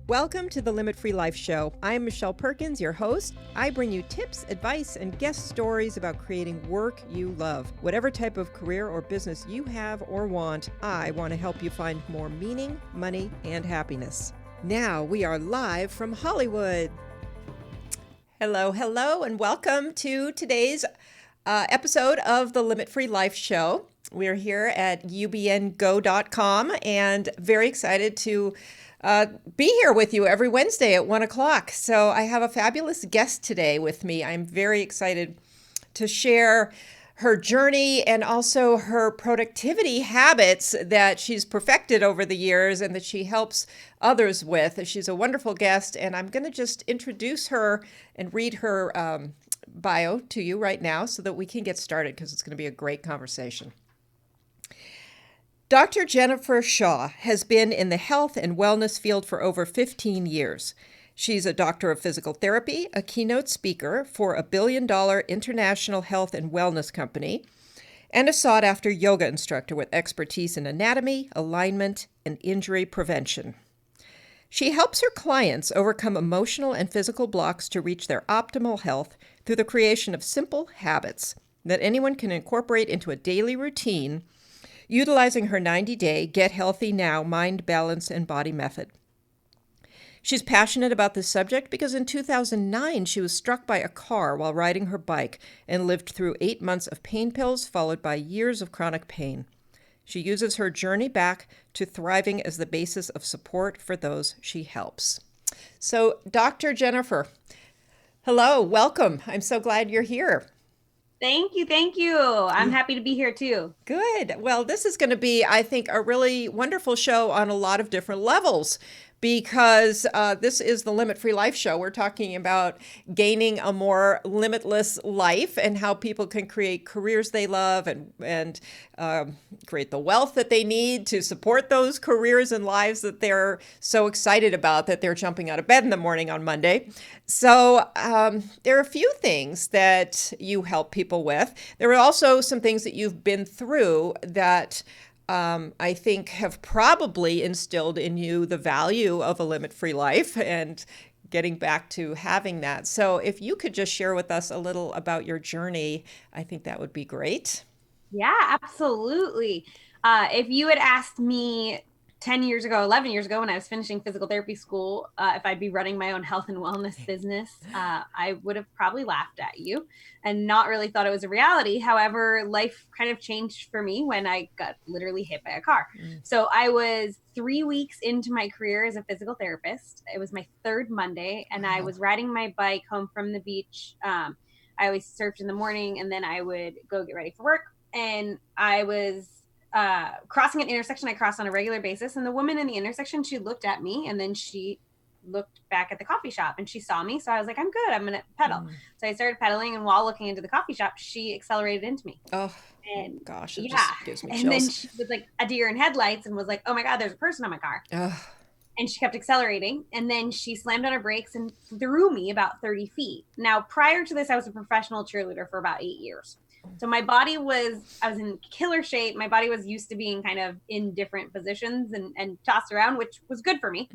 Welcome to the Limit Free Life Show. I'm Michelle Perkins, your host. I bring you tips, advice, and guest stories about creating work you love. Whatever type of career or business you have or want, I want to help you find more meaning, money, and happiness. Now we are live from Hollywood. Hello, and welcome to today's episode of the Limit Free Life Show. We're here at ubngo.com and very excited to be here with you every Wednesday at 1 o'clock. So I have a fabulous guest today with me. I'm very excited to share her journey and also her productivity habits that she's perfected over the years and that she helps others with. She's a wonderful guest, and I'm going to just introduce her and read her bio to you right now so that we can get started, because it's going to be a great conversation. Dr. Jennifer Shaw has been in the health and wellness field for over 15 years. She's a doctor of physical therapy, a keynote speaker for a billion-dollar international health and wellness company, and a sought-after yoga instructor with expertise in anatomy, alignment, and injury prevention. She helps her clients overcome emotional and physical blocks to reach their optimal health through the creation of simple habits that anyone can incorporate into a daily routine, utilizing her 90-day Get Healthy Now mind, balance, and body method. She's passionate about this subject because in 2009, she was struck by a car while riding her bike and lived through 8 months of pain pills followed by years of chronic pain. She uses her journey back to thriving as the basis of support for those she helps. So, Dr. Jennifer, hello, welcome. I'm so glad you're here. Thank you. I'm happy to be here too. Good. Well, this is going to be, I think, a really wonderful show on a lot of different levels, because this is the Limit Free Life Show. We're talking about gaining a more limitless life and how people can create careers they love and create the wealth that they need to support those careers and lives that they're so excited about that they're jumping out of bed in the morning on Monday. So there are a few things that you help people with. There are also some things that you've been through that I think have probably instilled in you the value of a limit-free life and getting back to having that. So if you could just share with us a little about your journey, I think that would be great. Yeah, absolutely. If you had asked me 10 years ago, 11 years ago, when I was finishing physical therapy school, if I'd be running my own health and wellness business, I would have probably laughed at you and not really thought it was a reality. However, life kind of changed for me when I got literally hit by a car. So I was 3 weeks into my career as a physical therapist. It was my third Monday, and I was riding my bike home from the beach. I always surfed in the morning, and then I would go get ready for work. And I was crossing an intersection I cross on a regular basis. And the woman in the intersection, she looked at me and then she looked back at the coffee shop and she saw me. So I was like, I'm good. I'm going to pedal. So I started pedaling, and while looking into the coffee shop, she accelerated into me. Oh, And gosh, it yeah. just gives me chills. And then she was like a deer in headlights and was like, oh my God, there's a person on my car. And she kept accelerating, and then she slammed on her brakes and threw me about 30 feet. Now, prior to this, I was a professional cheerleader for about 8 years. So I was in killer shape. My body was used to being kind of in different positions and tossed around, which was good for me.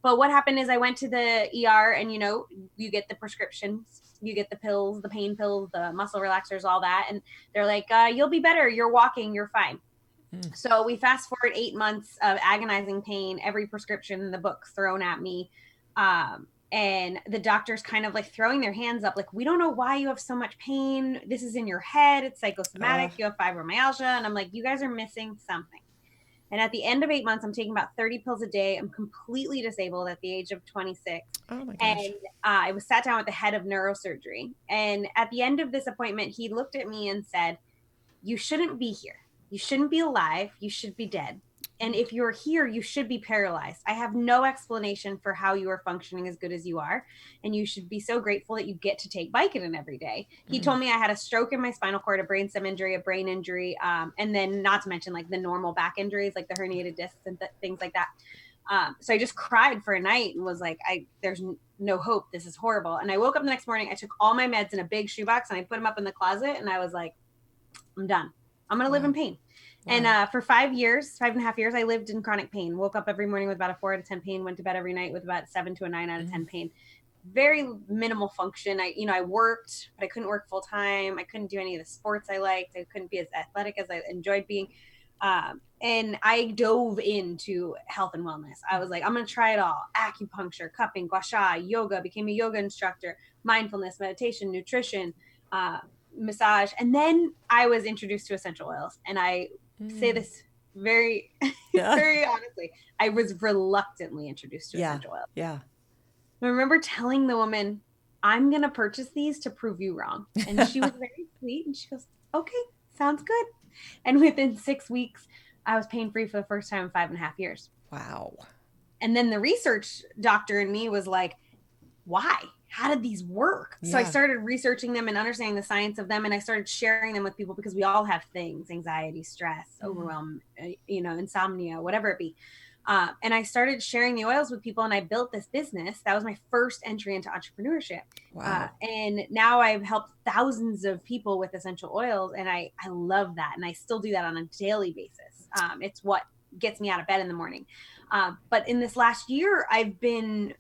But what happened is I went to the ER, and, you get the prescriptions, you get the pills, the pain pills, the muscle relaxers, all that. And they're like, you'll be better. You're walking. You're fine. So we fast forward 8 months of agonizing pain, every prescription in the book thrown at me. And the doctor's kind of like throwing their hands up, like, we don't know why you have so much pain. This is in your head. It's psychosomatic. You have fibromyalgia. And I'm like, you guys are missing something. And at the end of 8 months, I'm taking about 30 pills a day. I'm completely disabled at the age of 26. Oh my gosh. And I was sat down with the head of neurosurgery. And at the end of this appointment, he looked at me and said, you shouldn't be here. You shouldn't be alive. You should be dead. And if you're here, you should be paralyzed. I have no explanation for how you are functioning as good as you are. And you should be so grateful that you get to take Vicodin every day. He told me I had a stroke in my spinal cord, a brainstem injury, a brain injury, and then not to mention like the normal back injuries, like the herniated discs and things like that. So I just cried for a night and was like, there's no hope. This is horrible. And I woke up the next morning. I took all my meds in a big shoebox and I put them up in the closet. And I was like, I'm done. I'm going to live in pain. And Wow. for 5 years, 5.5 years, I lived in chronic pain. Woke up every morning with about a 4 out of 10 pain. Went to bed every night with about 7 to a 9 out of 10 pain. Very minimal function. I worked, but I couldn't work full time. I couldn't do any of the sports I liked. I couldn't be as athletic as I enjoyed being. And I dove into health and wellness. I was like, I'm going to try it all: acupuncture, cupping, gua sha, yoga, became a yoga instructor, mindfulness, meditation, nutrition, massage. And then I was introduced to essential oils. And I say Mm. this very, Yeah. very honestly, I was reluctantly introduced to Yeah. essential oils. Yeah. I remember telling the woman, I'm going to purchase these to prove you wrong. And she was very sweet. And she goes, okay, sounds good. And within 6 weeks, I was pain free for the first time in 5.5 years. Wow. And then the research doctor in me was like, why? How did these work? So I Yeah. started researching them and understanding the science of them. And I started sharing them with people because we all have things: anxiety, stress, overwhelm, insomnia, whatever it be. And I started sharing the oils with people, and I built this business. That was my first entry into entrepreneurship. Wow. And now I've helped thousands of people with essential oils, and I love that. And I still do that on a daily basis. It's what gets me out of bed in the morning. But in this last year, I've been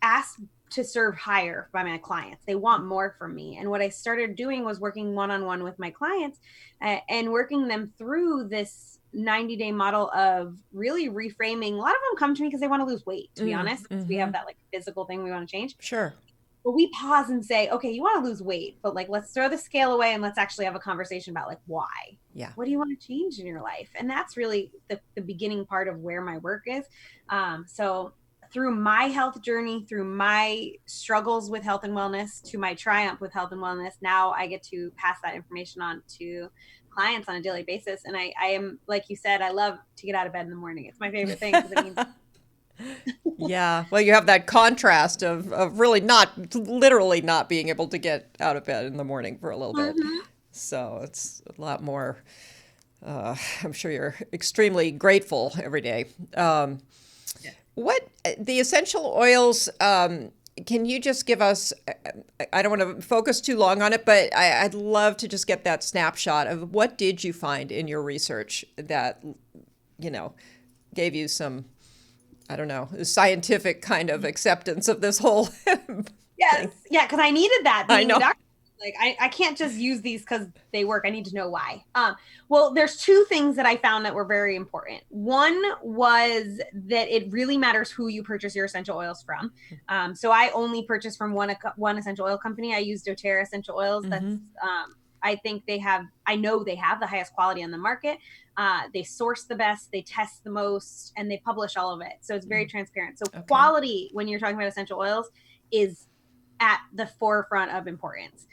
asked to serve higher by my clients. They want more from me. And what I started doing was working one-on-one with my clients and working them through this 90-day model of really reframing. A lot of them come to me because they want to lose weight, to be honest, because we have that like physical thing we want to change. Sure. But we pause and say, okay, you want to lose weight, but like, let's throw the scale away and let's actually have a conversation about like, why? Yeah. What do you want to change in your life? And that's really the beginning part of where my work is. So through my health journey, through my struggles with health and wellness, to my triumph with health and wellness, now I get to pass that information on to clients on a daily basis. And I am, like you said, I love to get out of bed in the morning. It's my favorite thing because it means Yeah. Well, you have that contrast of really not literally not being able to get out of bed in the morning for a little bit. So it's a lot more. I'm sure you're extremely grateful every day. What the essential oils? Can you just give us? I don't want to focus too long on it, but I'd love to just get that snapshot of what did you find in your research that gave you some, I don't know, scientific kind of acceptance of this whole yes, thing. yeah, because I needed that I being a know. doctor. Like I can't just use these because they work. I need to know why. Well, there's two things that I found that were very important. One was that it really matters who you purchase your essential oils from. So I only purchase from one essential oil company. I use doTERRA essential oils. That's I think I know they have the highest quality on the market. They source the best, they test the most, and they publish all of it. So it's very transparent. So Okay. quality, when you're talking about essential oils, is at the forefront of importance.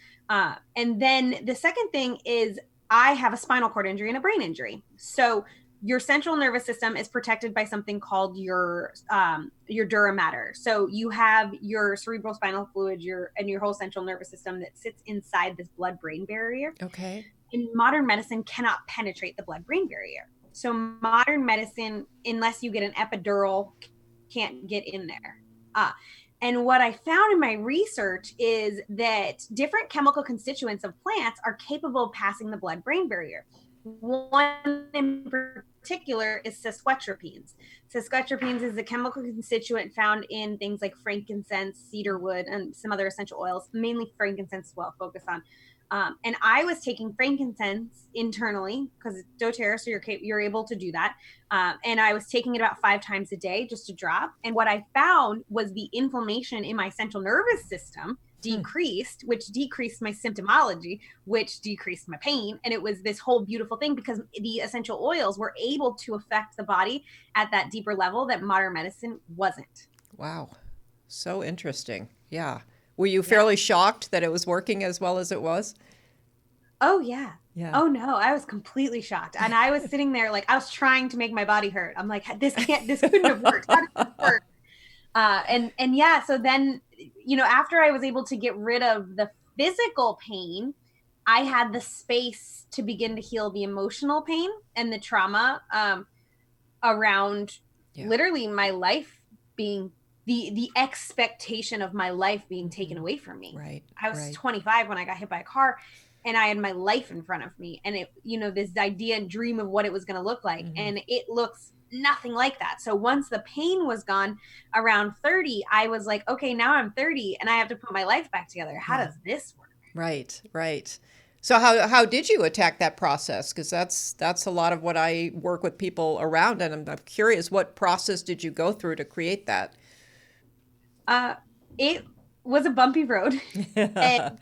And then the second thing is I have a spinal cord injury and a brain injury. So your central nervous system is protected by something called your dura mater. So you have your cerebral spinal fluid, your whole central nervous system that sits inside this blood-brain barrier. Okay. And modern medicine cannot penetrate the blood-brain barrier. So modern medicine, unless you get an epidural, can't get in there. And what I found in my research is that different chemical constituents of plants are capable of passing the blood-brain barrier. One in particular is sesquiterpenes. Sesquiterpenes is a chemical constituent found in things like frankincense, cedarwood, and some other essential oils, mainly frankincense as well, focus on. And I was taking frankincense internally because it's doTERRA, so you're able to do that. And I was taking it about 5 times a day, just a drop. And what I found was the inflammation in my central nervous system decreased, which decreased my symptomology, which decreased my pain. And it was this whole beautiful thing because the essential oils were able to affect the body at that deeper level that modern medicine wasn't. Wow. So interesting. Yeah. Were you fairly shocked that it was working as well as it was? Oh, yeah. Yeah. Oh, no. I was completely shocked. And I was sitting there like I was trying to make my body hurt. I'm like, this couldn't have worked. How did this work? And yeah, so then, after I was able to get rid of the physical pain, I had the space to begin to heal the emotional pain and the trauma around literally my life being the expectation of my life being taken away from me. Right. I was 25 when I got hit by a car. and I had my life in front of me, and it, this idea and dream of what it was going to look like. Mm-hmm. And it looks nothing like that. So once the pain was gone around 30, I was like, okay, now I'm 30 and I have to put my life back together. How Yeah. does this work? Right, right. So how did you attack that process? Because that's a lot of what I work with people around, and I'm curious, what process did you go through to create that? Uh, it was a bumpy road. and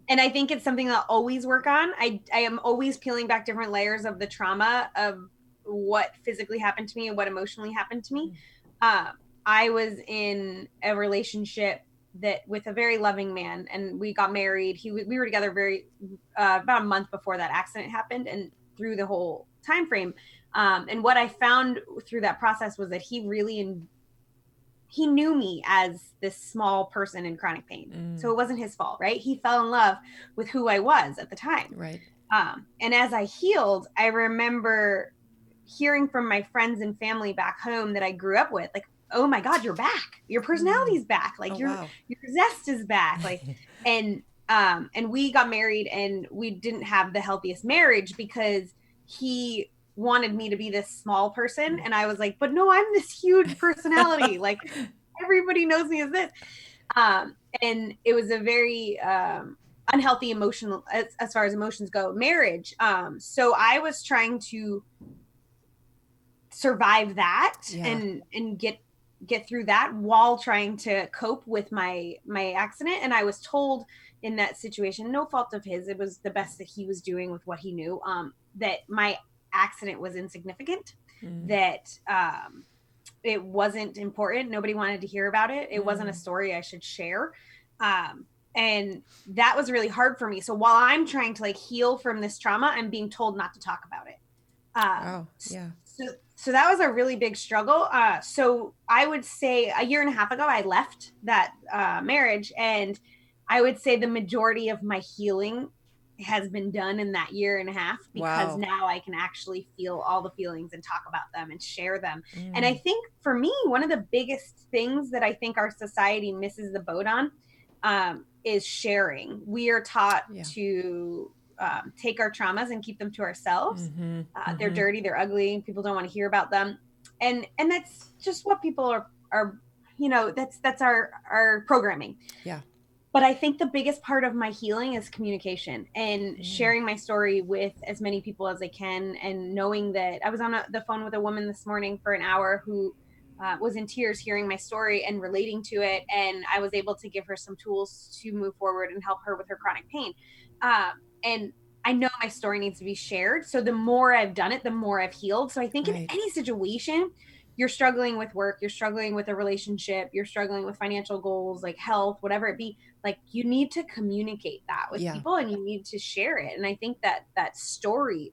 and I think it's something I'll always work on. I am always peeling back different layers of the trauma of what physically happened to me and what emotionally happened to me. Uh, I was in a relationship that with a very loving man, and we got married. We were together very about a month before that accident happened, and through the whole time frame. And what I found through that process was that he knew me as this small person in chronic pain. So it wasn't his fault, right? He fell in love with who I was at the time. Right. And as I healed, I remember hearing from my friends and family back home that I grew up with, like, oh my God, you're back. Your personality's back. Like Oh, your wow. your zest is back. Like, and we got married, and we didn't have the healthiest marriage because he wanted me to be this small person, and I was like, but no, I'm this huge personality. Like everybody knows me as this. And it was a very unhealthy emotional, as far as emotions go, marriage. So I was trying to survive that Yeah. and get through that while trying to cope with my accident. And I was told in that situation, no fault of his, it was the best that he was doing with what he knew, that my accident was insignificant, that it wasn't important. Nobody wanted to hear about it. It wasn't a story I should share. And that was really hard for me. So while I'm trying to like heal from this trauma, I'm being told not to talk about it. Oh, yeah. So that was a really big struggle. So I would say a year and a half ago, I left that marriage, and I would say the majority of my healing has been done in that year and a half, because Wow. now I can actually feel all the feelings and talk about them and share them. And I think for me, one of the biggest things that I think our society misses the boat on is sharing. We are taught Yeah. to take our traumas and keep them to ourselves. They're dirty, they're ugly, people don't want to hear about them, and that's just what people are that's our programming. Yeah. But I think the biggest part of my healing is communication and sharing my story with as many people as I can, and knowing that I was on the phone with a woman this morning for an hour who was in tears hearing my story and relating to it, and I was able to give her some tools to move forward and help her with her chronic pain. And I know my story needs to be shared. So the more I've done it, the more I've healed. So I think in Right. any situation, you're struggling with work, you're struggling with a relationship, you're struggling with financial goals, like health, whatever it be, like you need to communicate that with Yeah. people and you need to share it. And I think that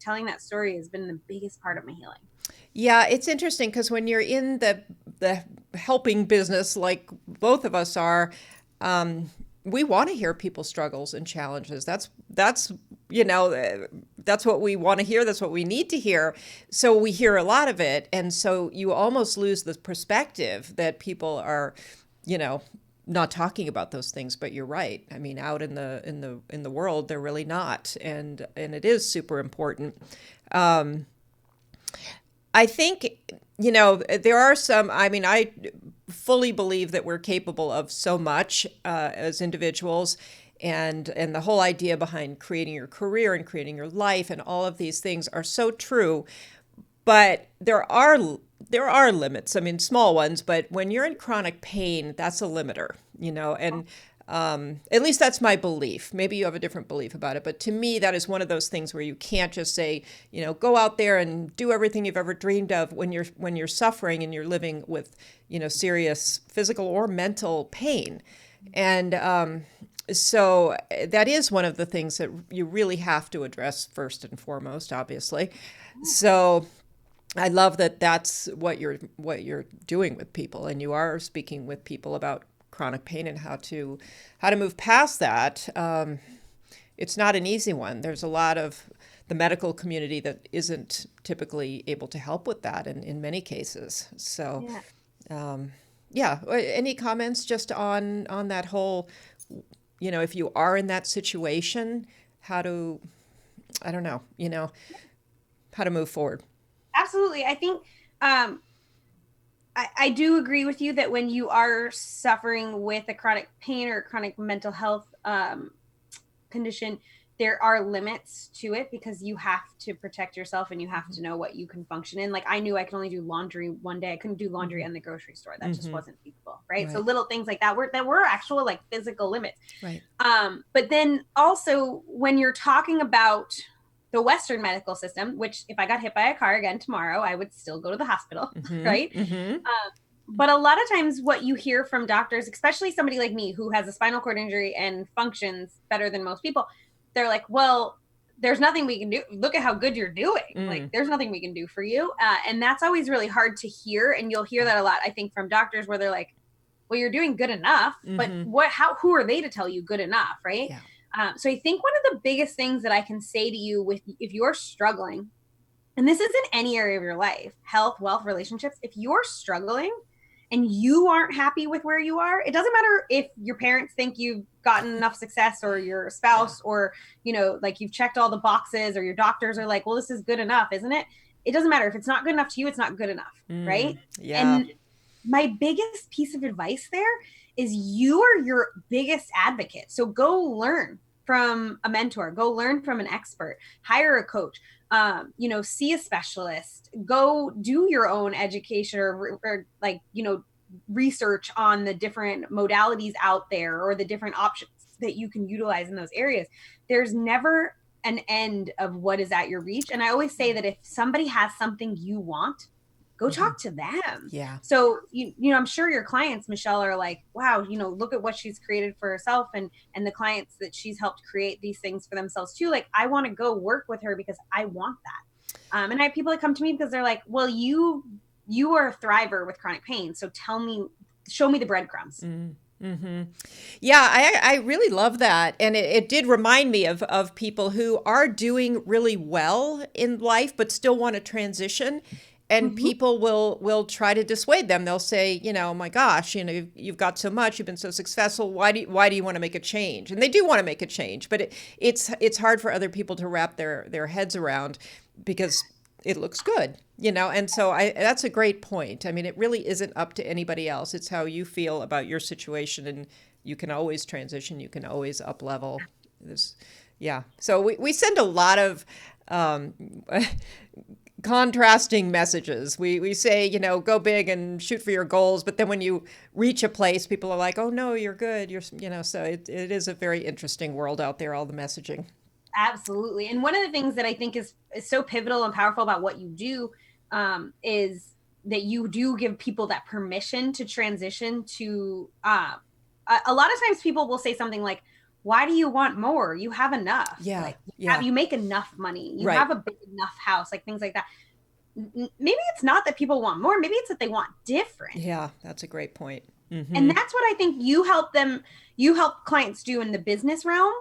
telling that story has been the biggest part of my healing. Yeah, it's interesting because when you're in the helping business, like both of us are, we want to hear people's struggles and challenges. That's that's what we want to hear. That's what we need to hear. So we hear a lot of it, and so you almost lose the perspective that people are, not talking about those things. But you're right. I mean, out in the world, they're really not, and it is super important. I think, there are some, I mean, I fully believe that we're capable of so much as individuals. And the whole idea behind creating your career and creating your life and all of these things are so true. But there are limits. I mean, small ones. But when you're in chronic pain, that's a limiter, and at least that's my belief. Maybe you have a different belief about it, but to me, that is one of those things where you can't just say, go out there and do everything you've ever dreamed of when you're suffering and you're living with, serious physical or mental pain, and so that is one of the things that you really have to address first and foremost, obviously. So I love that that's what you're doing with people, and you are speaking with people about chronic pain and how to move past that. It's not an easy one. There's a lot of the medical community that isn't typically able to help with that in many cases. So, yeah. Any comments just on that whole, if you are in that situation, how to, I don't know, how to move forward. Absolutely. I think I do agree with you that when you are suffering with a chronic pain or chronic mental health condition, there are limits to it because you have to protect yourself and you have to know what you can function in. Like I knew I could only do laundry one day. I couldn't do laundry in the grocery store. That just wasn't feasible. Right? So Right. little things like that were actual like physical limits. Right. But then also when you're talking about the Western medical system, which if I got hit by a car again tomorrow, I would still go to the hospital, right? But a lot of times what you hear from doctors, especially somebody like me who has a spinal cord injury and functions better than most people, they're like, well, there's nothing we can do. Look at how good you're doing. Like there's nothing we can do for you. And that's always really hard to hear. And you'll hear that a lot, I think, from doctors where they're like, well, you're doing good enough, but who are they to tell you good enough? Right. Yeah. So I think one of the biggest things that I can say to you if you're struggling, and this is in any area of your life, health, wealth, relationships, if you're struggling and you aren't happy with where you are, it doesn't matter if your parents think you've gotten enough success or your spouse or, like you've checked all the boxes or your doctors are like, well, this is good enough, isn't it? It doesn't matter. If it's not good enough to you, it's not good enough. Right. Yeah. And my biggest piece of advice there is you are your biggest advocate. So go learn from a mentor, go learn from an expert, hire a coach, see a specialist, go do your own education or research on the different modalities out there or the different options that you can utilize in those areas. There's never an end of what is at your reach. And I always say that if somebody has something you want, go talk to them. Yeah. So, I'm sure your clients, Michelle, are like, wow, look at what she's created for herself and the clients that she's helped create these things for themselves too. Like, I want to go work with her because I want that. And I have people that come to me because they're like, well, you are a thriver with chronic pain. So show me the breadcrumbs. Yeah, I really love that. And it did remind me of people who are doing really well in life, but still want to transition. And people will try to dissuade them. They'll say, oh my gosh, you've got so much, you've been so successful. Why do you want to make a change? And they do want to make a change, but it's hard for other people to wrap their heads around because it looks good, And so that's a great point. I mean, it really isn't up to anybody else. It's how you feel about your situation, and you can always transition. You can always up level. Yeah. So we send a lot of contrasting messages. We say, go big and shoot for your goals. But then when you reach a place, people are like, oh, no, you're good. So it is a very interesting world out there, all the messaging. Absolutely. And one of the things that I think is so pivotal and powerful about what you do is that you do give people that permission to transition to a lot of times people will say something like, why do you want more? You have enough. Yeah. Like, Yeah. you make enough money. You Right. have a big enough house, like things like that. Maybe it's not that people want more. Maybe it's that they want different. Yeah, that's a great point. And that's what I think you help clients do in the business realm.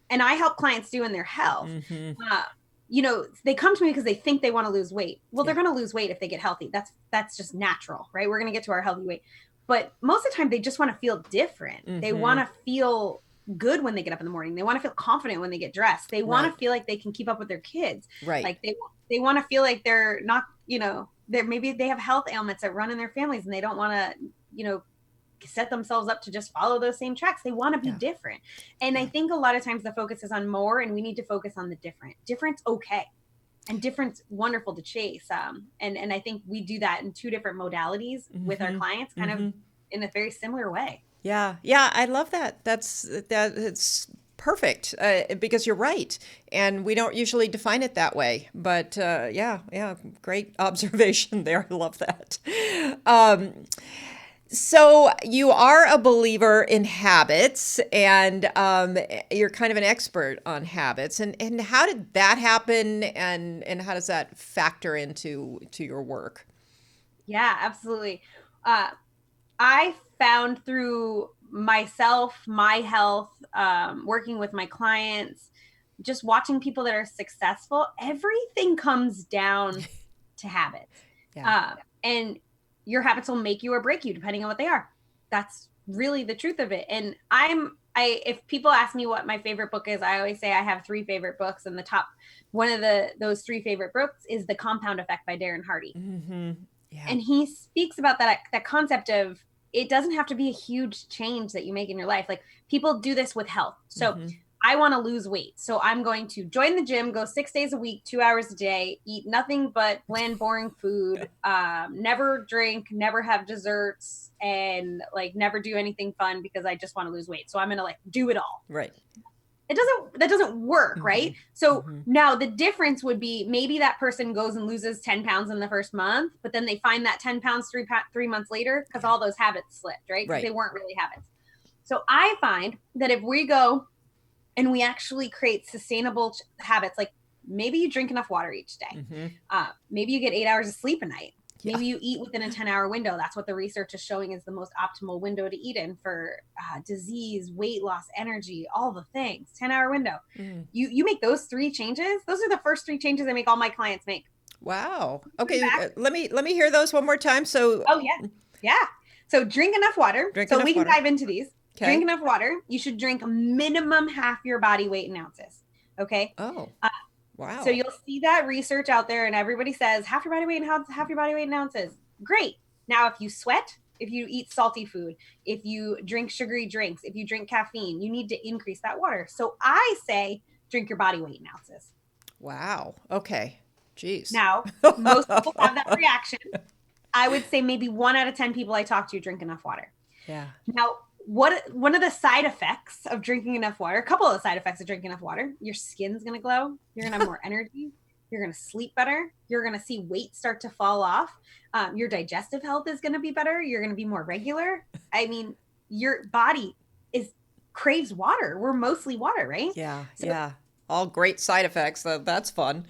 And I help clients do in their health. They come to me because they think they want to lose weight. Well, they're going to lose weight if they get healthy. That's just natural, right? We're going to get to our healthy weight. But most of the time, they just want to feel different. They want to feel good when they get up in the morning. They want to feel confident when they get dressed. They want to feel like they can keep up with their kids. Right. Like they want to feel like they're not, maybe they have health ailments that run in their families and they don't want to, set themselves up to just follow those same tracks. They want to be different. And I think a lot of times the focus is on more, and we need to focus on the different. Different's okay. And different's wonderful to chase. And I think we do that in two different modalities with our clients, kind of in a very similar way. Yeah. Yeah. I love that. It's perfect because you're right. And we don't usually define it that way. But yeah. Great observation there. I love that. So you are a believer in habits, and you're kind of an expert on habits. And how did that happen, and how does that factor into your work? Yeah, absolutely. I found through myself, my health, working with my clients, just watching people that are successful, everything comes down to habits. And your habits will make you or break you depending on what they are. That's really the truth of it. And I'm if people ask me what my favorite book is, I always say I have 3 favorite books, and the top one of those 3 favorite books is The Compound Effect by Darren Hardy. Mm-hmm. Yeah. And he speaks about that concept of it doesn't have to be a huge change that you make in your life. Like people do this with health. So I want to lose weight. So I'm going to join the gym, go 6 days a week, 2 hours a day, eat nothing but bland, boring food, never drink, never have desserts, and like never do anything fun because I just want to lose weight. So I'm going to like do it all. Right. That doesn't work, right? So now the difference would be maybe that person goes and loses 10 pounds in the first month, but then they find that 10 pounds 3 months later because all those habits slipped, right? Because they weren't really habits. So I find that if we go and we actually create sustainable habits, like maybe you drink enough water each day. Maybe you get 8 hours of sleep a night. Maybe you eat within a 10-hour window. That's what the research is showing is the most optimal window to eat in for disease, weight loss, energy, all the things. 10-hour window. You make those 3 changes. Those are the first 3 changes I make all my clients make. Wow. Okay. Let me hear those one more time. So. Oh yeah. So drink enough water. We can dive into these. Okay. Drink enough water. You should drink minimum half your body weight in ounces. Okay. Oh. Wow. So you'll see that research out there and everybody says half your body weight in ounces, half your body weight in ounces. Great. Now, if you sweat, if you eat salty food, if you drink sugary drinks, if you drink caffeine, you need to increase that water. So I say drink your body weight in ounces. Wow. Okay. Jeez. Now, most people have that reaction. I would say maybe 1 out of 10 people I talk to drink enough water. Yeah. Now, one of the side effects of drinking enough water, a couple of the side effects of drinking enough water, your skin's going to glow. You're going to have more energy. You're going to sleep better. You're going to see weight start to fall off. Your digestive health is going to be better. You're going to be more regular. I mean, your body craves water. We're mostly water, right? Yeah. So, all great side effects. That's fun.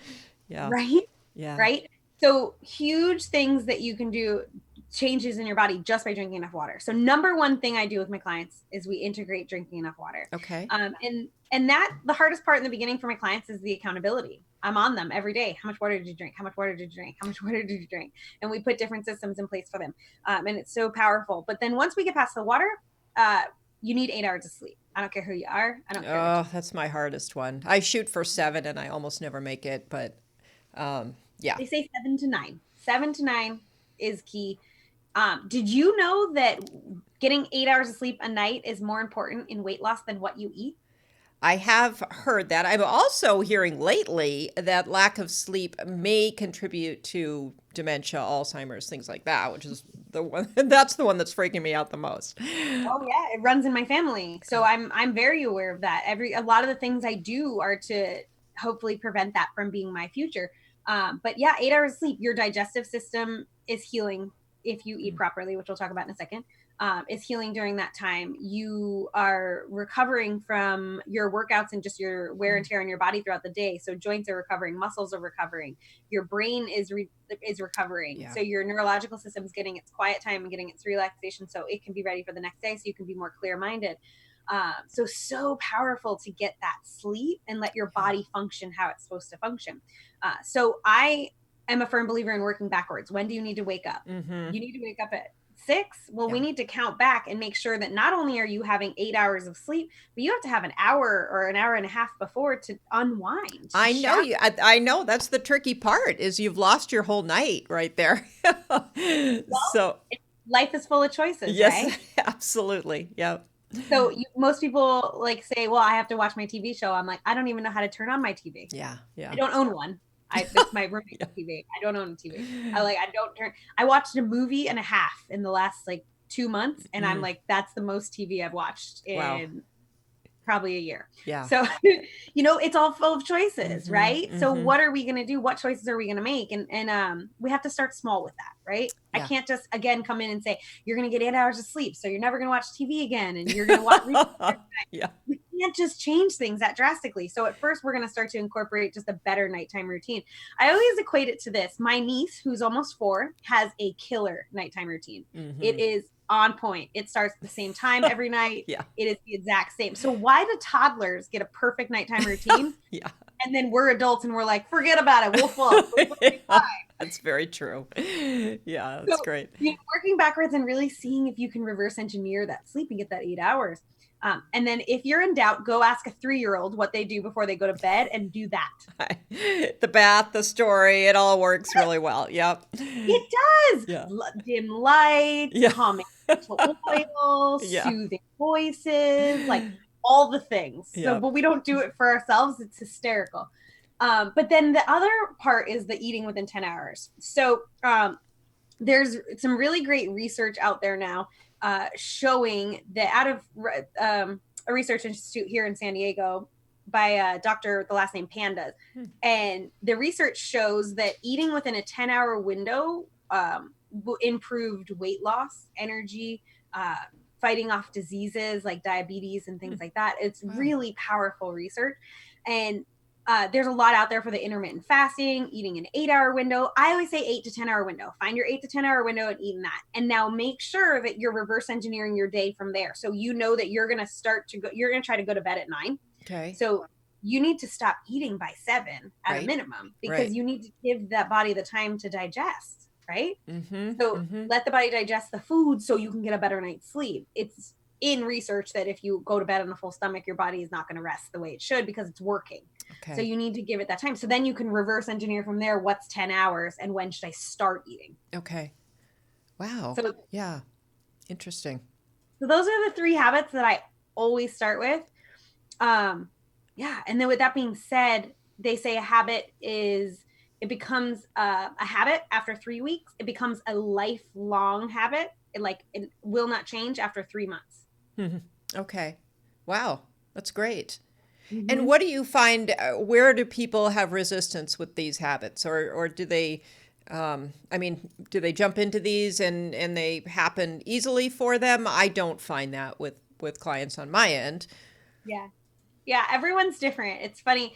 Yeah. Right? Yeah. Right? So huge things that you can do, changes in your body just by drinking enough water. So number 1 thing I do with my clients is we integrate drinking enough water. Okay. And that the hardest part in the beginning for my clients is the accountability. I'm on them every day. How much water did you drink? How much water did you drink? How much water did you drink? And we put different systems in place for them. And it's so powerful. But then once we get past the water, you need 8 hours of sleep. I don't care who you are. I don't care. Oh, that's my hardest one. I shoot for 7 and I almost never make it, but yeah. They say 7 to 9. 7 to 9 is key. Did you know that getting 8 hours of sleep a night is more important in weight loss than what you eat? I have heard that. I'm also hearing lately that lack of sleep may contribute to dementia, Alzheimer's, things like that, which is the one that's the one that's freaking me out the most. Oh yeah, it runs in my family. So I'm very aware of that. A lot of the things I do are to hopefully prevent that from being my future. But yeah, 8 hours of sleep, your digestive system is healing if you eat properly, which we'll talk about in a second. Is healing during that time. You are recovering from your workouts and just your wear and tear on your body throughout the day. So joints are recovering, muscles are recovering, your brain is recovering. Yeah. So your neurological system is getting its quiet time and getting its relaxation, so it can be ready for the next day. So you can be more clear-minded. So powerful to get that sleep and let your body function how it's supposed to function. So I am a firm believer in working backwards. When do you need to wake up? You need to wake up at 6. Well, we need to count back and make sure that not only are you having 8 hours of sleep, but you have to have an hour or an hour and a half before to unwind. I know I know that's the tricky part is you've lost your whole night right there. So life is full of choices. Yes, right? Absolutely. Yep. So most people like say, well, I have to watch my TV show. I'm like, I don't even know how to turn on my TV. Yeah. I don't own one. It's my roommate's TV. I don't own a TV. I watched a movie and a half in the last 2 months. And I'm like, that's the most TV I've watched in probably a year. Yeah. So, it's all full of choices, right? So what are we going to do? What choices are we going to make? And we have to start small with that, right? Yeah. I can't just, again, come in and say, you're going to get 8 hours of sleep, so you're never going to watch TV again. And you're going to watch. Yeah. We can't just change things that drastically. So at first we're going to start to incorporate just a better nighttime routine. I always equate it to this. My niece, who's almost 4, has a killer nighttime routine. It is on point. It starts at the same time every night. Yeah. It is the exact same. So why do toddlers get a perfect nighttime routine? Yeah. And then we're adults and we're like, forget about it. We'll flop. That's very true. Yeah, that's great. Working backwards and really seeing if you can reverse engineer that sleep and get that 8 hours. And then if you're in doubt, go ask a 3-year-old what they do before they go to bed and do that. The bath, the story, it all works really well. Yep. It does. Yeah. Dim lights, Yeah. calming oil, Yeah. soothing voices, like all the things. So, Yep. but we don't do it for ourselves. It's hysterical. But then the other part is the eating within 10 hours. So there's some really great research out there now showing that out of a research institute here in San Diego by Dr. the last name Pandas. And the research shows that eating within a 10-hour window improved weight loss, energy, fighting off diseases like diabetes and things like that. It's really powerful research. And there's a lot out there for the intermittent fasting, eating an 8-hour window. I always say 8 to 10-hour window. Find your 8 to 10-hour window and eat in that. And now make sure that you're reverse engineering your day from there. So you know that you're going to try to go to bed at 9. Okay. So you need to stop eating by 7 at a minimum, because you need to give that body the time to digest, right? So let the body digest the food so you can get a better night's sleep. It's in research that if you go to bed on a full stomach, your body is not going to rest the way it should because it's working. Okay. So you need to give it that time. So then you can reverse engineer from there. What's 10 hours and when should I start eating? Okay. Wow. So, yeah. Interesting. So those are the 3 habits that I always start with. Yeah. And then with that being said, they say a habit it becomes a habit after 3 weeks. It becomes a lifelong habit. It will not change after 3 months. Okay. Wow. That's great. And what do you find, where do people have resistance with these habits, or do they, do they jump into these and they happen easily for them? I don't find that with clients on my end. Yeah. Yeah. Everyone's different. It's funny.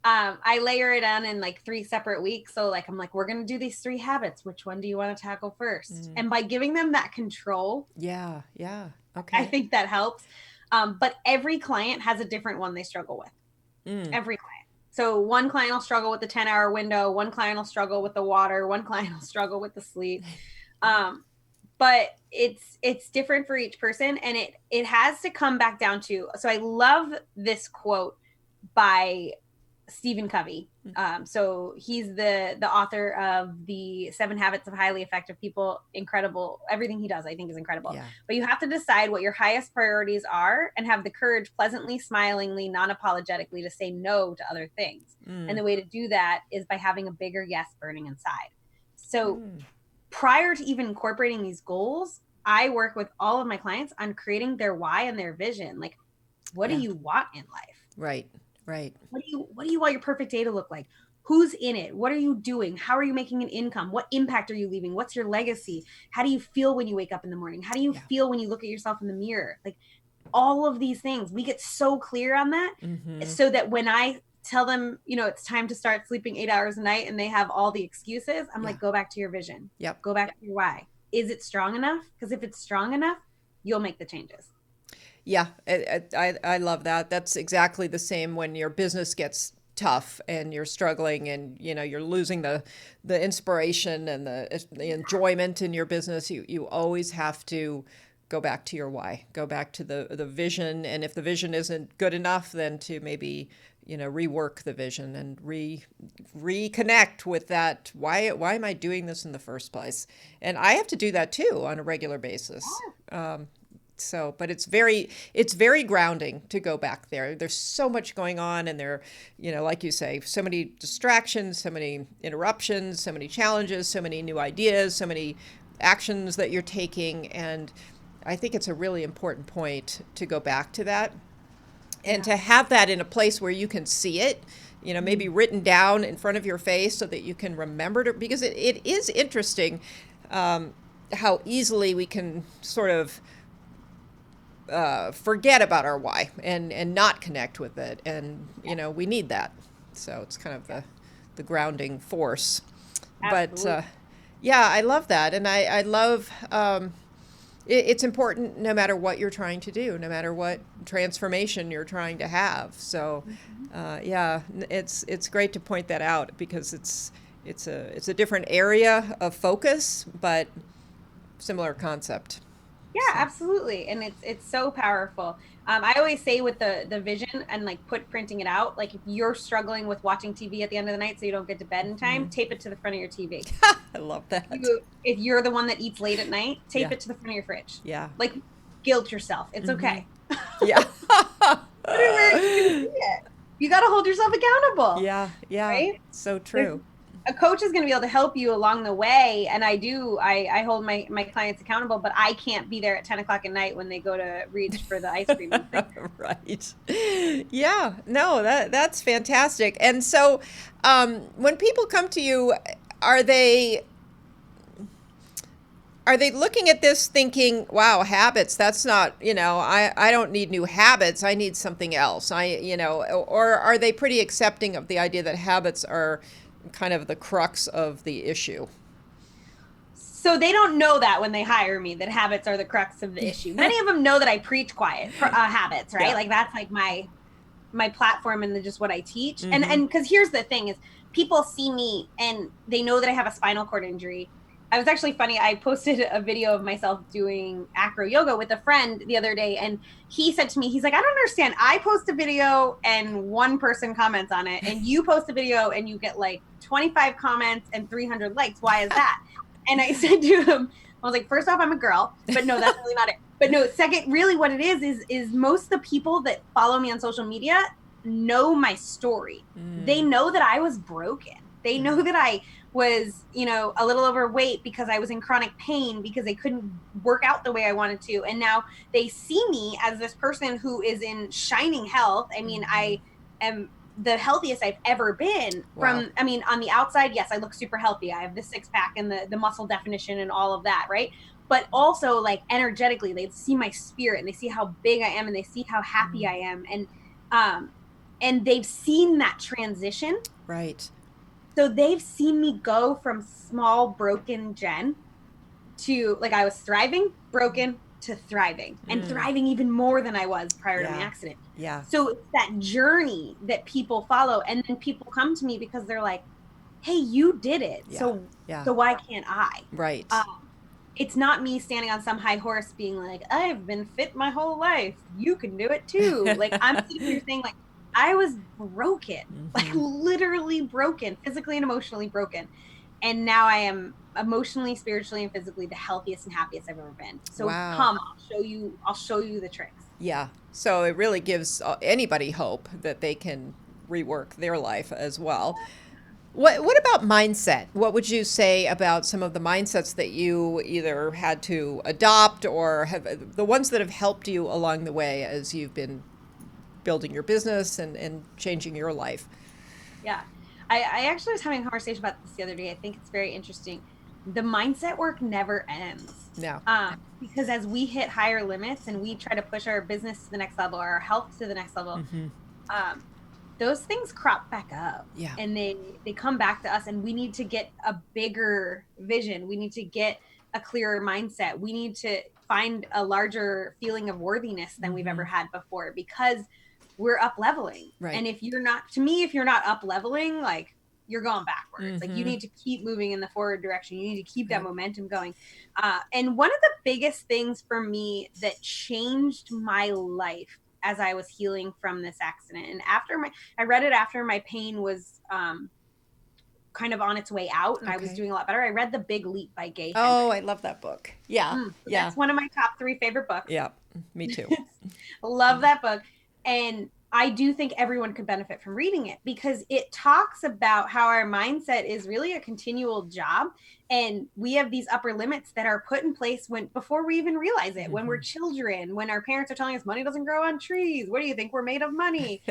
I layer it on in 3 separate weeks. So I'm like, we're going to do these 3 habits. Which one do you want to tackle first? And by giving them that control. Yeah. Yeah. Okay. I think that helps. But every client has a different one they struggle with. Every client. So one client will struggle with the 10-hour window. One client will struggle with the water. One client will struggle with the sleep. But it's different for each person. And it has to come back down to, so I love this quote by Stephen Covey. So he's the author of the 7 Habits of Highly Effective People. Incredible. Everything he does, I think, is incredible. Yeah. But you have to decide what your highest priorities are and have the courage, pleasantly, smilingly, non-apologetically, to say no to other things. And the way to do that is by having a bigger yes burning inside. So prior to even incorporating these goals, I work with all of my clients on creating their why and their vision. What do you want in life? Right. Right. What do you want your perfect day to look like? Who's in it? What are you doing? How are you making an income? What impact are you leaving? What's your legacy? How do you feel when you wake up in the morning? How do you feel when you look at yourself in the mirror? All of these things, we get so clear on that so that when I tell them, it's time to start sleeping 8 hours a night and they have all the excuses, I'm like, go back to your vision. Yep. Go back to your why. Is it strong enough? Because if it's strong enough, you'll make the changes. Yeah, I love that. That's exactly the same when your business gets tough and you're struggling and you're losing the inspiration and the enjoyment in your business. You always have to go back to your why. Go back to the vision, and if the vision isn't good enough, then to maybe rework the vision and reconnect with that. Why am I doing this in the first place? And I have to do that too on a regular basis. But it's very grounding to go back there. There's so much going on, and there, like you say, so many distractions, so many interruptions, so many challenges, so many new ideas, so many actions that you're taking. And I think it's a really important point to go back to that and to have that in a place where you can see it, maybe written down in front of your face so that you can remember it, because it is interesting how easily we can sort of forget about our why and not connect with it. And, we need that. So it's kind of the grounding force. Absolutely. But I love that. And I love, it's important no matter what you're trying to do, no matter what transformation you're trying to have. So, it's great to point that out, because it's a different area of focus, but similar concept. Yeah, So, absolutely. And it's so powerful. I always say with the vision and like printing it out, like if you're struggling with watching TV at the end of the night so you don't get to bed in time, mhm. tape it to the front of your TV. I love that. You if you're the one that eats late at night, tape Yeah. it to the front of your fridge. Yeah. Like guilt yourself. It's Hmm. okay. Yeah. Where are you gonna see it? You gotta hold yourself accountable, Yeah. Yeah. right? So There's true. a coach is going to be able to help you along the way, and I hold my clients accountable, but I can't be there at 10 o'clock at night when they go to reach for the ice cream and Snickers. Right. Yeah. No, that's fantastic. And so, when people come to you, are they are they looking at this thinking, wow, habits, that's not, I don't need new habits. I need something else. Or are they pretty accepting of the idea that habits are kind of the crux of the issue? So they don't know that when they hire me, that habits are the crux of the issue. Many of them know that I preach quiet habits, right? Yeah. Like that's like my platform and just what I teach. Mm-hmm. And because here's the thing is people see me and they know that I have a spinal cord injury. I was actually funny. I posted a video of myself doing acro yoga with a friend the other day, and he said to me, he's like, I don't understand. I post a video and one person comments on it, and you post a video and you get like 25 comments and 300 likes. Why is that? And I said to him, I was like, first off, I'm a girl, but no, that's really not it. But no, second, really what it is most of the people that follow me on social media know my story. They know that I was broken. They know that I was, a little overweight because I was in chronic pain because I couldn't work out the way I wanted to. And now they see me as this person who is in shining health. I mean, I am the healthiest I've ever been. Wow. On the outside, yes, I look super healthy. I have the six pack and the muscle definition and all of that, right? But also like energetically, they see my spirit and they see how big I am and they see how happy I am. And they've seen that transition. Right. So they've seen me go from small broken Jen to like I was thriving, broken to thriving, and thriving even more than I was prior to my Yeah. accident. Yeah. So it's that journey that people follow, and then people come to me because they're like, "Hey, you did it, Yeah. so Yeah. why can't I?" Right. It's not me standing on some high horse being like, "I've been fit my whole life. You can do it too." Like I'm sitting here saying, like, I was broken, like Hmm. literally broken, physically and emotionally broken, and now I am emotionally, spiritually, and physically the healthiest and happiest I've ever been. So Wow. come, I'll show you the tricks. Yeah. So it really gives anybody hope that they can rework their life as well. What about mindset? What would you say about some of the mindsets that you either had to adopt or have the ones that have helped you along the way as you've been building your business and changing your life? Yeah. I actually was having a conversation about this the other day. I think it's very interesting. The mindset work never ends. Yeah. Because as we hit higher limits and we try to push our business to the next level or our health to the next level, um, those things crop back up Yeah. and they come back to us, and we need to get a bigger vision. We need to get a clearer mindset. We need to find a larger feeling of worthiness than we've ever had before because we're up leveling. Right. And if you're not up leveling, like you're going backwards. Like you need to keep moving in the forward direction. You need to keep that Right. momentum going. And one of the biggest things for me that changed my life as I was healing from this accident, and I read it after my pain was kind of on its way out, and I was Okay. doing a lot better. I read The Big Leap by Gay Oh, Hendricks. I love that book. Yeah. Yeah. That's one of my top 3 favorite books. Yeah. Me too. Love that book. And I do think everyone could benefit from reading it because it talks about how our mindset is really a continual job. And we have these upper limits that are put in place before we even realize it, when we're children, when our parents are telling us money doesn't grow on trees. What do you think? We're made of money.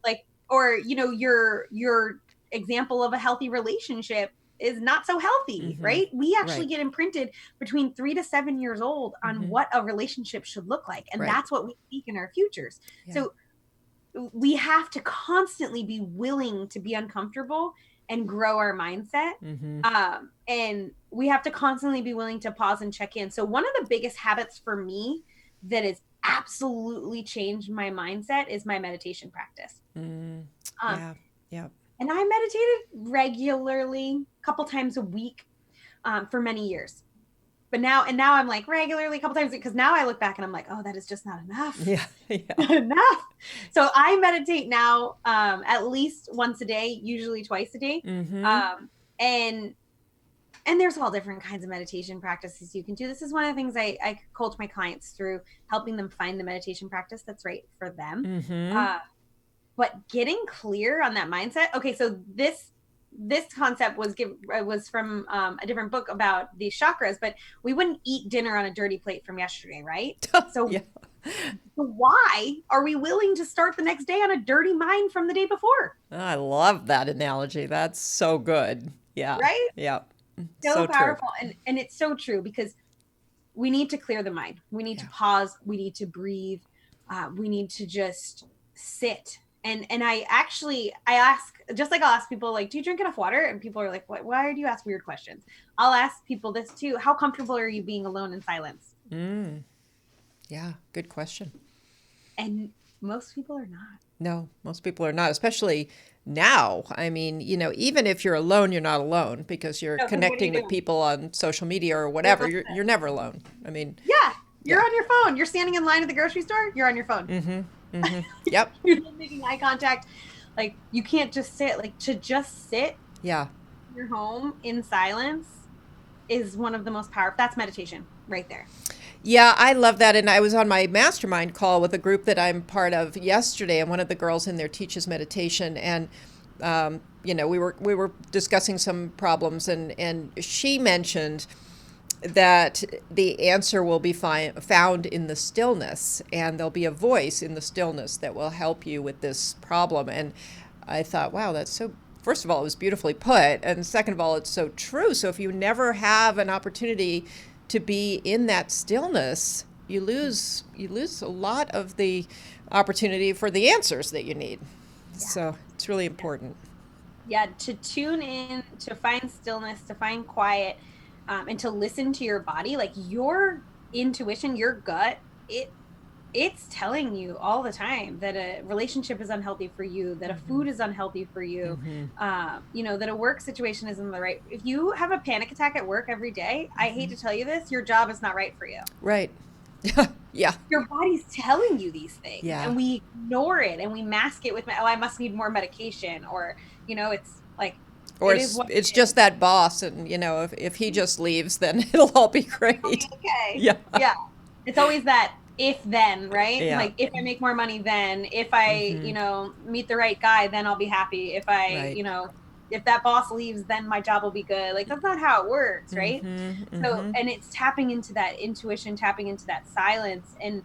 Like, or, your example of a healthy relationship is not so healthy, right? We actually Right. get imprinted between 3 to 7 years old on what a relationship should look like. And Right. that's what we seek in our futures. Yeah. So we have to constantly be willing to be uncomfortable and grow our mindset. And we have to constantly be willing to pause and check in. So one of the biggest habits for me that has absolutely changed my mindset is my meditation practice. Yeah. Yeah. And I meditated regularly, a couple times a week, for many years. But now I'm like regularly a couple times, because now I look back and I'm like, oh, that is just not enough. Yeah. Not enough. So I meditate now at least once a day, usually twice a day. And there's all different kinds of meditation practices you can do. This is one of the things I coach my clients through, helping them find the meditation practice that's right for them. But getting clear on that mindset. Okay, so this concept was from a different book about the chakras, but we wouldn't eat dinner on a dirty plate from yesterday, right? So Yeah. why are we willing to start the next day on a dirty mind from the day before? I love that analogy. That's so good. Yeah. Right? Yeah. So true. powerful. And it's so true, because we need to clear the mind. We need to pause. We need to breathe. We need to just sit. And I ask, just like I'll ask people, like, do you drink enough water? And people are like, what? Why do you ask weird questions? I'll ask people this too. How comfortable are you being alone in silence? Yeah, good question. And most people are not. No, most people are not, especially now. I mean, even if you're alone, you're not alone, because you're connecting with people on social media or whatever. You're never alone. I mean, you're on your phone. You're standing in line at the grocery store. You're on your phone. Yep. You're making eye contact. Like, you can't just sit. Like, to just sit in your home in silence is one of the most powerful. That's meditation right there. Yeah, I love that. And I was on my mastermind call with a group that I'm part of yesterday, and one of the girls in there teaches meditation. And we were discussing some problems, and she mentioned that the answer will be found in the stillness, and there'll be a voice in the stillness that will help you with this problem. And I thought, wow, that's so. First of all, it was beautifully put, and second of all, it's so true. So if you never have an opportunity to be in that stillness, you lose a lot of the opportunity for the answers that you need. So it's really important. Yeah, to tune in, to find stillness, to find quiet, and to listen to your body. Like, your intuition, your gut, it's telling you all the time that a relationship is unhealthy for you, that a food is unhealthy for you, that a work situation isn't the right. If you have a panic attack at work every day, I hate to tell you this, your job is not right for you. Right. Yeah. Your body's telling you these things, and we ignore it, and we mask it with, I must need more medication, or, it's like, or it's just that boss, and if he just leaves, then it'll all be great. Okay. Yeah. It's always that if then, right? Yeah. Like, if I make more money, then if I meet the right guy, then I'll be happy. If I if that boss leaves, then my job will be good. Like, that's not how it works, right? So, and it's tapping into that intuition, tapping into that silence, and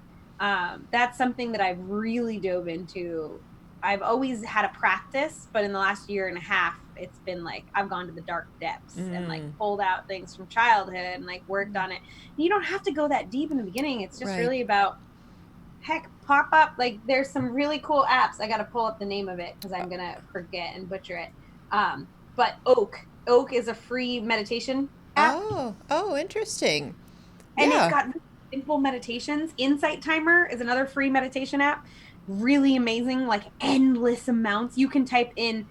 that's something that I've really dove into. I've always had a practice, but in the last year and a half, it's been like I've gone to the dark depths and like pulled out things from childhood and like worked on it. And you don't have to go that deep in the beginning. It's just really about, pop up. Like, there's some really cool apps. I got to pull up the name of it because I'm going to forget and butcher it. But Oak is a free meditation app. Oh, interesting. And it's got simple meditations. Insight Timer is another free meditation app. Really amazing, like endless amounts. You can type in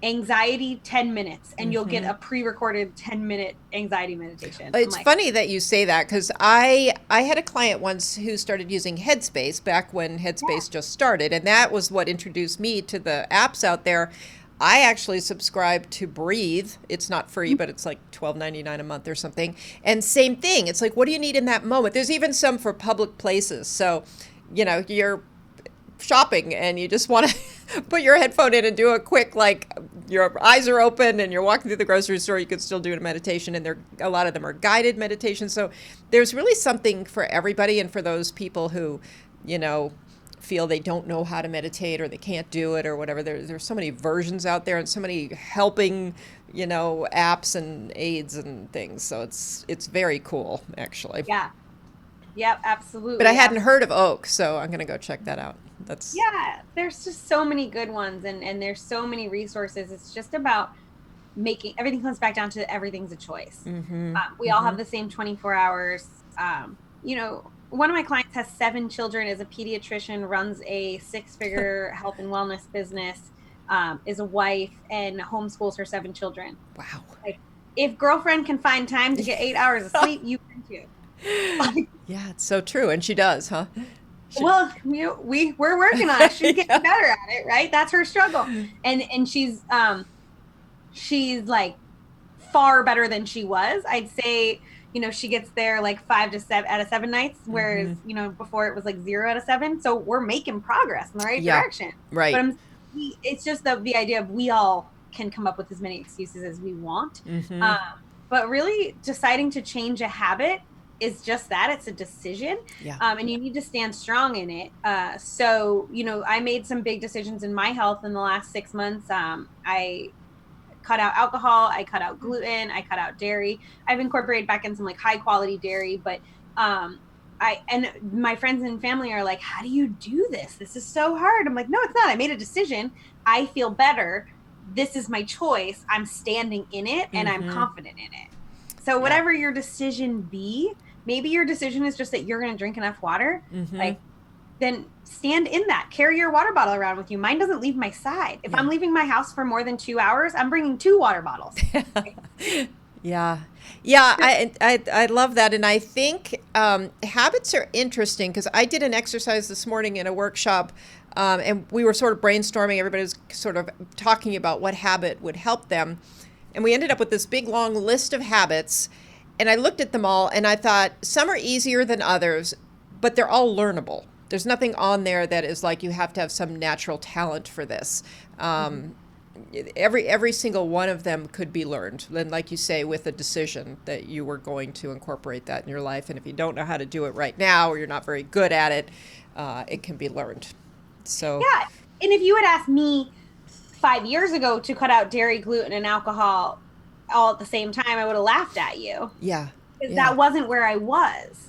anxiety 10 minutes and you'll get a pre-recorded 10-minute anxiety meditation. It's funny that you say that, because I had a client once who started using Headspace back when Headspace just started, and that was what introduced me to the apps out there. I actually subscribe to Breathe. It's not free, but it's like $12.99 a month or something. And same thing. It's like, what do you need in that moment? There's even some for public places. So, you're shopping and you just want to put your headphone in and do a quick, like, your eyes are open and you're walking through the grocery store, you could still do a meditation, and a lot of them are guided meditations. So there's really something for everybody, and for those people who feel they don't know how to meditate or they can't do it or whatever, there's so many versions out there and so many helping apps and aids and things. So it's very cool, actually. Yeah, absolutely. But I hadn't heard of Oak, so I'm going to go check that out. There's just so many good ones, and there's so many resources. It's just about everything comes back down to everything's a choice. We all have the same 24 hours. One of my clients has 7 children, is a pediatrician, runs a 6-figure health and wellness business, is a wife, and homeschools her 7 children. Wow. Like, if girlfriend can find time to get 8 hours of sleep, you can to. Like, Yeah, it's so true. And she does, huh? She, well, we're working on it. She's getting yeah. better at it, right? That's her struggle. And she's like far better than she was. I'd say, she gets there like 5 to 7 out of 7 nights, whereas, Hmm. before it was like 0 out of 7. So we're making progress in the right Yeah, direction. But right. it's just the idea of we all can come up with as many excuses as we want. Hmm. Um, but really deciding to change a habit is just that. It's a decision. Yeah. And you need to stand strong in it. So, I made some big decisions in my health in the last 6 months. I cut out alcohol, I cut out gluten, I cut out dairy. I've incorporated back in some like high quality dairy, but and my friends and family are like, how do you do this? This is so hard. I'm like, no, it's not. I made a decision. I feel better. This is my choice. I'm standing in it and I'm Hmm. confident in it. So Yeah. whatever your decision be, maybe your decision is just that you're going to drink enough water. Hmm. Like, then stand in that. Carry your water bottle around with you. Mine doesn't leave my side. If Yeah. I'm leaving my house for more than 2 hours, I'm bringing 2 water bottles. Yeah. Yeah, I love that. And I think habits are interesting because I did an exercise this morning in a workshop, and we were sort of brainstorming. Everybody was sort of talking about what habit would help them. And we ended up with this big, long list of habits. And I looked at them all and I thought some are easier than others, but they're all learnable. There's nothing on there that is like you have to have some natural talent for this. Mm-hmm. Every single one of them could be learned. Then, like you say, with a decision that you were going to incorporate that in your life, and if you don't know how to do it right now or you're not very good at it, it can be learned. So, Yeah. And if you had asked me 5 years ago to cut out dairy, gluten, and alcohol all at the same time, I would have laughed at you yeah, because yeah, that wasn't where I was.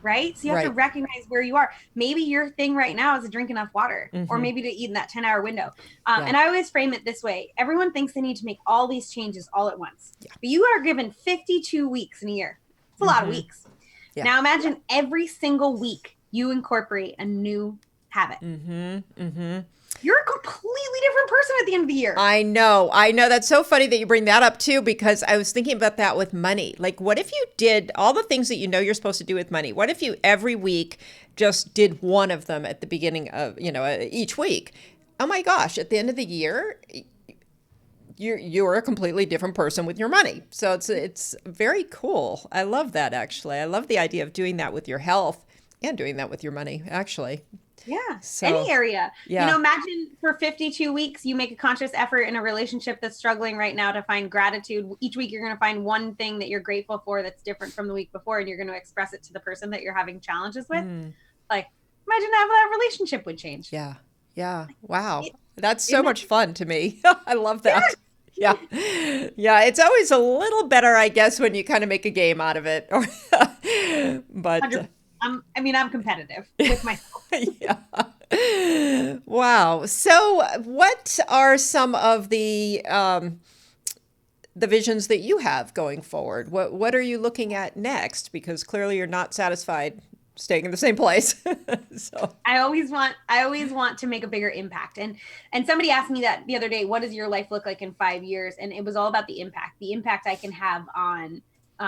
Right. So you have to right. recognize where you are. Maybe your thing right now is to drink enough water or Hmm. maybe to eat in that 10-hour window. Yeah, And I always frame it this way. Everyone thinks they need to make all these changes all at once, yeah. but you are given 52 weeks in a year. It's a lot of Hmm. weeks. Yeah. Now imagine every single week you incorporate a new habit. Hmm. Hmm. You're a completely different person at the end of the year. I know. I know. That's so funny that you bring that up too, because I was thinking about that with money. Like, what if you did all the things that you know you're supposed to do with money? What if you every week just did one of them at the beginning of, each week? Oh my gosh, at the end of the year, you're a completely different person with your money. So it's very cool. I love that actually. I love the idea of doing that with your health and doing that with your money, actually. Yeah, So, any area. yeah. Imagine for 52 weeks, you make a conscious effort in a relationship that's struggling right now to find gratitude. Each week, you're going to find one thing that you're grateful for that's different from the week before, and you're going to express it to the person that you're having challenges with. Mm. Like, imagine how that relationship would change. Yeah. Yeah. Wow. It, That's so isn't much fun to me. I love it? that. Yeah. Yeah. It's always a little better, I guess, when you kind of make a game out of it. But 100. I'm competitive with myself. yeah. Wow. So, what are some of the visions that you have going forward? What are you looking at next? Because clearly you're not satisfied staying in the same place. So, I always want to make a bigger impact. And somebody asked me that the other day, what does your life look like in 5 years? And it was all about the impact I can have on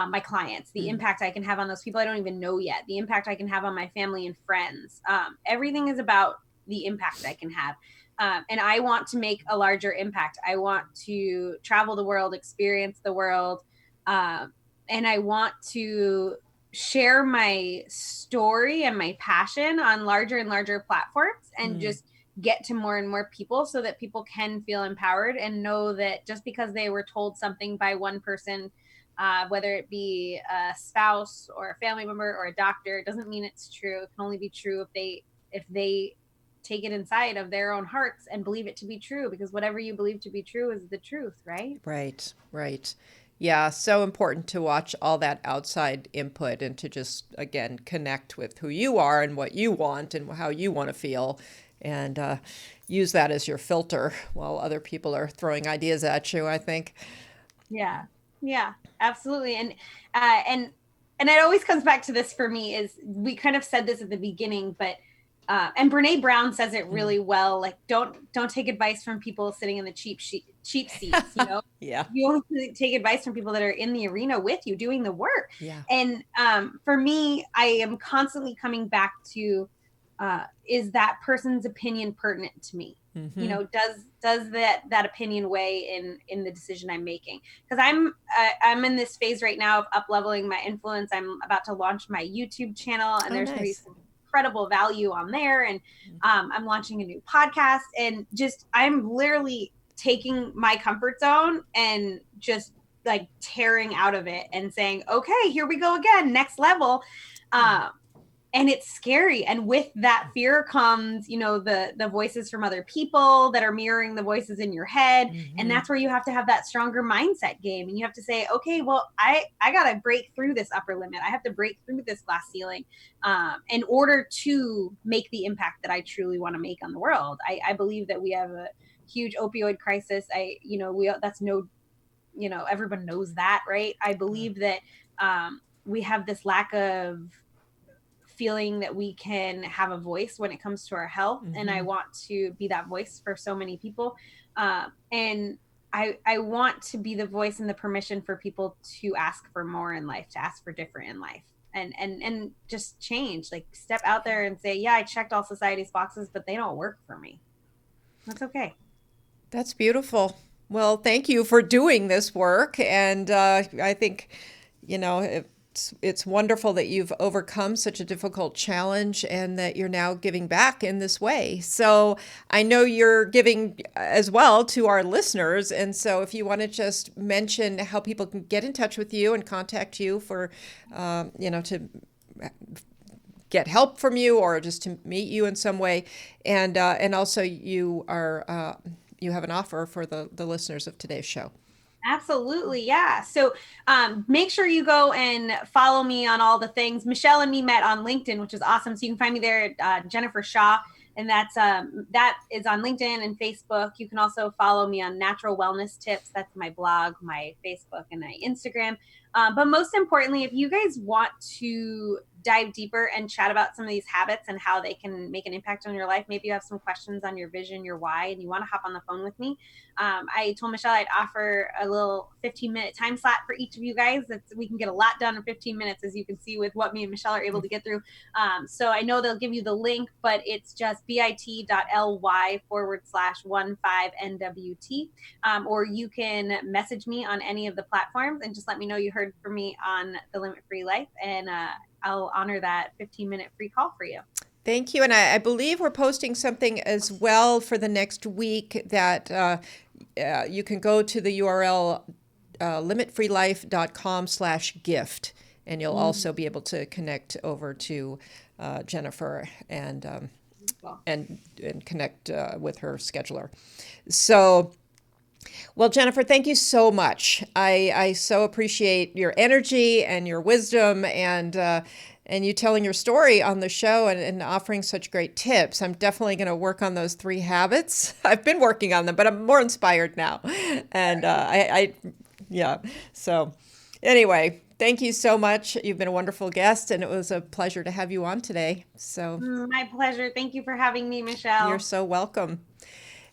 my clients, the mm, impact I can have on those people I don't even know yet, the impact I can have on my family and friends. Everything is about the impact I can have. And I want to make a larger impact. I want to travel the world, experience the world. And I want to share my story and my passion on larger and larger platforms and mm, just get to more and more people so that people can feel empowered and know that just because they were told something by one person, whether it be a spouse or a family member or a doctor, it doesn't mean it's true. It can only be true if they take it inside of their own hearts and believe it to be true, because whatever you believe to be true is the truth, right? right, right. Yeah, so important to watch all that outside input and to just, again, connect with who you are and what you want and how you want to feel and use that as your filter while other people are throwing ideas at you, I think. Yeah. Yeah, absolutely. And it always comes back to this for me is we kind of said this at the beginning, but And Brene Brown says it really well. Like, don't take advice from people sitting in the cheap seats. You know, Yeah. you only take advice from people that are in the arena with you doing the work. Yeah. And for me, I am constantly coming back to, is that person's opinion pertinent to me? Mm-hmm. You know, does that opinion weigh in the decision I'm making? Because I'm in this phase right now of up leveling my influence. I'm about to launch my YouTube channel, and there's going to be some incredible value on there. And I'm launching a new podcast, and just I'm literally taking my comfort zone and just like tearing out of it and saying, okay, here we go again, next level. And it's scary. And with that fear comes, you know, the voices from other people that are mirroring the voices in your head. Mm-hmm. And that's where you have to have that stronger mindset game. And you have to say, okay, well, I got to break through this upper limit. I have to break through this glass ceiling in order to make the impact that I truly want to make on the world. I believe that we have a huge opioid crisis. Everyone knows that, right? I believe that we have this lack of feeling that we can have a voice when it comes to our health. Mm-hmm. And I want to be that voice for so many people. And I want to be the voice and the permission for people to ask for more in life, to ask for different in life, and just change, like step out there and say, yeah, I checked all society's boxes, but they don't work for me. That's okay. That's beautiful. Well, thank you for doing this work. And I think, you know, it's wonderful that you've overcome such a difficult challenge and that you're now giving back in this way. So I know you're giving as well to our listeners. And so if you want to just mention how people can get in touch with you and contact you for, to get help from you or just to meet you in some way. And also you are, you have an offer for the listeners of today's show. Absolutely. Yeah. So make sure you go and follow me on all the things. Michelle and me met on LinkedIn, which is awesome. So you can find me there at Jennifer Shaw. And that is on LinkedIn and Facebook. You can also follow me on Natural Wellness Tips. That's my blog, my Facebook, and my Instagram. But most importantly, if you guys want to dive deeper and chat about some of these habits and how they can make an impact on your life, maybe you have some questions on your vision, your why, and you want to hop on the phone with me, I told Michelle I'd offer a little 15-minute time slot for each of you guys. We can get a lot done in 15 minutes, as you can see with what me and Michelle are able to get through. So I know they'll give you the link, but it's just bit.ly/15NWT. Or you can message me on any of the platforms and just let me know you heard from me on The Limit Free Life, and I'll honor that 15-minute free call for you. Thank you. And I believe we're posting something as well for the next week that you can go to the URL limitfreelife.com/gift, and you'll also be able to connect over to Jennifer and connect with her scheduler. So, well, Jennifer, thank you so much. I so appreciate your energy and your wisdom and you telling your story on the show and offering such great tips. I'm definitely going to work on those 3 habits. I've been working on them, but I'm more inspired now. And So anyway, thank you so much. You've been a wonderful guest, and it was a pleasure to have you on today. So my pleasure. Thank you for having me, Michelle. You're so welcome.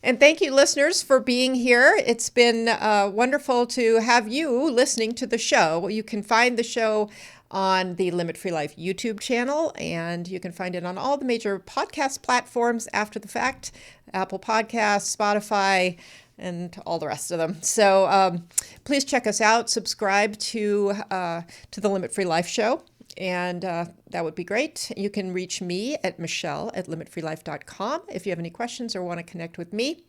And thank you, listeners, for being here. It's been wonderful to have you listening to the show. You can find the show on the Limit Free Life YouTube channel, and you can find it on all the major podcast platforms after the fact, Apple Podcasts, Spotify, and all the rest of them. So please check us out. Subscribe to the Limit Free Life show. And that would be great. You can reach me at michelle@limitfreelife.com if you have any questions or want to connect with me.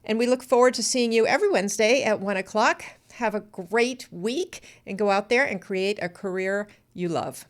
And we look forward to seeing you every Wednesday at 1 o'clock. Have a great week and go out there and create a career you love.